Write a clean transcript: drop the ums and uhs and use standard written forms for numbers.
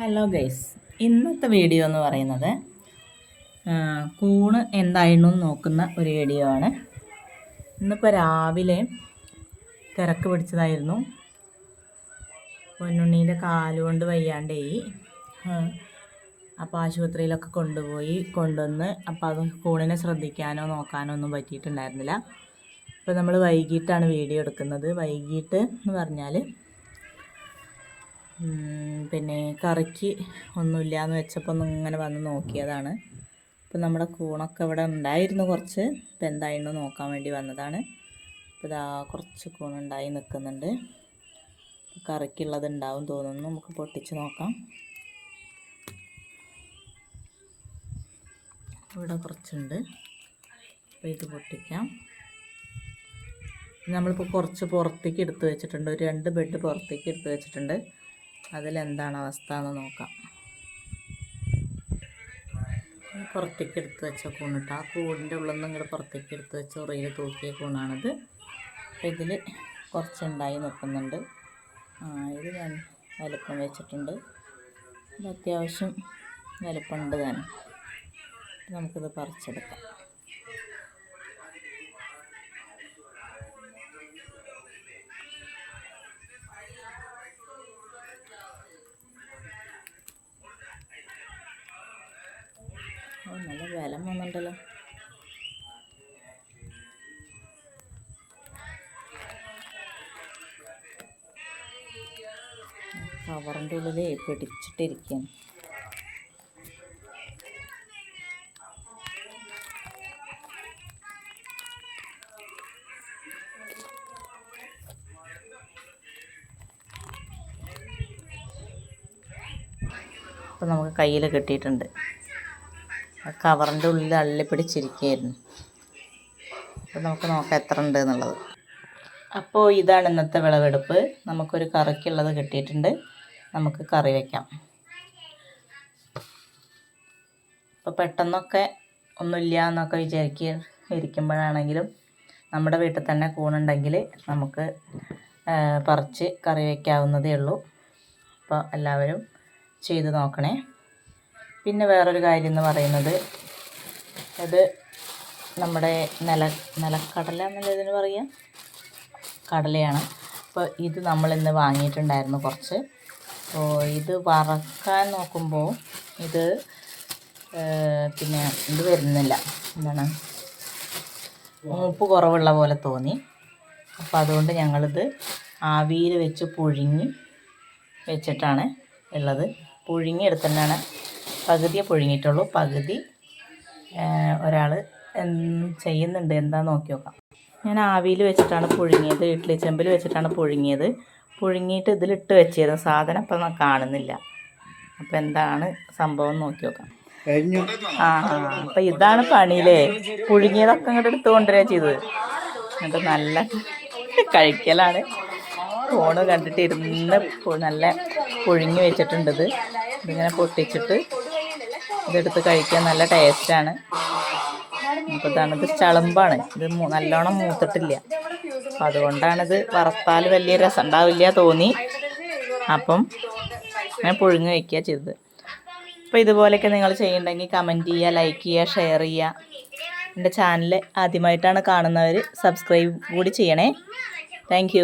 Hello guys, ഇന്നത്തെ video എന്ന് പറയുന്നത് കൂണ് എന്തായിരുന്നു നോക്കുന്ന ഒരു വീഡിയോ ആണ്. ഇന്നിപ്പോൾ രാവിലെ തിരക്ക് പിടിച്ചതായിരുന്നു. പൊന്നുണ്ണീൻ്റെ കാലുകൊണ്ട് വയ്യാണ്ടായി. അപ്പോൾ ആശുപത്രിയിലൊക്കെ കൊണ്ടുവന്ന് അപ്പോൾ അത് കൂണിനെ ശ്രദ്ധിക്കാനോ നോക്കാനോ ഒന്നും പറ്റിയിട്ടുണ്ടായിരുന്നില്ല. അപ്പോൾ നമ്മൾ വൈകിട്ടാണ് വീഡിയോ എടുക്കുന്നത്. വൈകിട്ട് എന്ന് പറഞ്ഞാൽ പിന്നെ കറിക്ക് ഒന്നുമില്ല എന്ന് വെച്ചപ്പോൾ ഒന്ന് ഇങ്ങനെ വന്ന് നോക്കിയതാണ്. അപ്പോൾ നമ്മുടെ കൂണൊക്കെ ഇവിടെ ഉണ്ടായിരുന്നു കുറച്ച്. ഇപ്പോൾ എന്തായിരുന്നു നോക്കാൻ വേണ്ടി വന്നതാണ്. അപ്പോൾ ഇതാ കുറച്ച് കൂണുണ്ടായി നിൽക്കുന്നുണ്ട്. കറിക്കുള്ളത് ഉണ്ടാവും തോന്നുന്നു. നമുക്ക് പൊട്ടിച്ച് നോക്കാം. ഇവിടെ കുറച്ചുണ്ട്. അപ്പോൾ ഇത് പൊട്ടിക്കാം. നമ്മളിപ്പോൾ കുറച്ച് പുറത്തേക്ക് എടുത്ത് വെച്ചിട്ടുണ്ട്. ഒരു 2 ബെഡ് പുറത്തേക്ക് എടുത്ത് വെച്ചിട്ടുണ്ട്. അതിലെന്താണ് അവസ്ഥ എന്ന് നോക്കാം. പുറത്തേക്ക് എടുത്ത് വെച്ച കൂണിട്ട് ആ കൂടിൻ്റെ ഉള്ളിൽ നിന്ന് ഇങ്ങോട്ട് പുറത്തേക്ക് എടുത്ത് വെച്ച ഉറയിൽ തൂക്കിയ കൂണാണിത്. അപ്പോൾ ഇതിൽ കുറച്ചുണ്ടായി നിൽക്കുന്നുണ്ട്. ഇത് ഞാൻ വലുപ്പം വെച്ചിട്ടുണ്ട്. ഇത് അത്യാവശ്യം വലുപ്പമുണ്ട് തന്നെ. നമുക്കിത് പറിച്ചെടുക്കാം. നല്ല വില വന്നിട്ടുണ്ടല്ലോ. കവറിൻ്റെ ഉള്ളിൽ പിടിച്ചിട്ടിരിക്കുകയാണ്. അപ്പോൾ നമുക്ക് കയ്യിൽ കിട്ടിയിട്ടുണ്ട്. കവറിൻ്റെ ഉള്ളിൽ അള്ളി പിടിച്ചിരിക്കുകയായിരുന്നു. അപ്പോൾ നമുക്ക് നോക്കാം എത്ര ഉണ്ട് എന്നുള്ളത്. അപ്പോൾ ഇതാണ് ഇന്നത്തെ വിളവെടുപ്പ്. നമുക്കൊരു കറിക്കുള്ളത് കിട്ടിയിട്ടുണ്ട്. നമുക്ക് കറി വയ്ക്കാം. അപ്പോൾ പെട്ടെന്നൊക്കെ ഒന്നുമില്ല എന്നൊക്കെ ഇരിക്കുമ്പോഴാണെങ്കിലും നമ്മുടെ വീട്ടിൽ തന്നെ കൂണുണ്ടെങ്കിൽ നമുക്ക് പറിച്ച് കറി വയ്ക്കാവുന്നതേ ഉള്ളൂ. അപ്പോൾ എല്ലാവരും ചെയ്ത് നോക്കണേ. പിന്നെ വേറൊരു കാര്യം എന്ന് പറയുന്നത്, ഇത് നമ്മുടെ നിലക്കടല എന്നുള്ളതിന് പറയുക കടലയാണ്. അപ്പോൾ ഇത് നമ്മളിന്ന് വാങ്ങിയിട്ടുണ്ടായിരുന്നു കുറച്ച്. അപ്പോൾ ഇത് വറക്കാൻ നോക്കുമ്പോൾ ഇത് പിന്നെ ഇത് വരുന്നില്ല, എന്താണ് മൂപ്പ് കുറവുള്ള പോലെ തോന്നി. അപ്പോൾ അതുകൊണ്ട് ഞങ്ങളിത് ആവിയിൽ വെച്ച് പുഴുങ്ങി വെച്ചിട്ടാണ് ഉള്ളത്. പുഴുങ്ങി എടുത്തിട്ടാണ് പകുതിയെ പുഴുങ്ങിയിട്ടുള്ളൂ. പകുതി ഒരാൾ ചെയ്യുന്നുണ്ട്, എന്താ നോക്കി നോക്കാം. ഞാൻ ആവിയിൽ വെച്ചിട്ടാണ് പുഴുങ്ങിയത്. ഇഡ്ഡലി ചെമ്പിൽ വെച്ചിട്ടാണ് പുഴുങ്ങിയത്. പുഴുങ്ങിയിട്ട് ഇതിലിട്ട് വെച്ചിരുന്നു. സാധനം ഇപ്പം കാണുന്നില്ല. അപ്പം എന്താണ് സംഭവം നോക്കി നോക്കാം. അപ്പം ഇതാണ് പണിയില്ലേ. പുഴുങ്ങിയതൊക്കെ ഇങ്ങോട്ട് എടുത്ത് കൊണ്ടുവരിക ചെയ്തത്. എന്നിട്ട് നല്ല കഴിക്കലാണ്. ഫോണ് കണ്ടിട്ട് ഇരുന്ന് നല്ല പുഴുങ്ങി വെച്ചിട്ടുണ്ട്. ഇതിങ്ങനെ പൊട്ടിച്ചിട്ട് ഇതെടുത്ത് കഴിക്കാൻ നല്ല ടേസ്റ്റാണ്. അപ്പോൾ ഇതാണിത് ചളമ്പാണ്. ഇത് നല്ലോണം മൂത്തിട്ടില്ല. അപ്പം അതുകൊണ്ടാണിത് വറുത്താൽ വലിയ രസം ഉണ്ടാവില്ല തോന്നി. അപ്പം ഞാൻ പുഴുങ്ങി വയ്ക്കുക ചെയ്തത്. അപ്പോൾ ഇതുപോലെയൊക്കെ നിങ്ങൾ ചെയ്യുന്നുണ്ടെങ്കിൽ കമൻറ്റ് ചെയ്യുക, ലൈക്ക് ചെയ്യുക, ഷെയർ ചെയ്യുക. എൻ്റെ ചാനൽ ആദ്യമായിട്ടാണ് കാണുന്നവർ സബ്സ്ക്രൈബ് കൂടി ചെയ്യണേ. താങ്ക്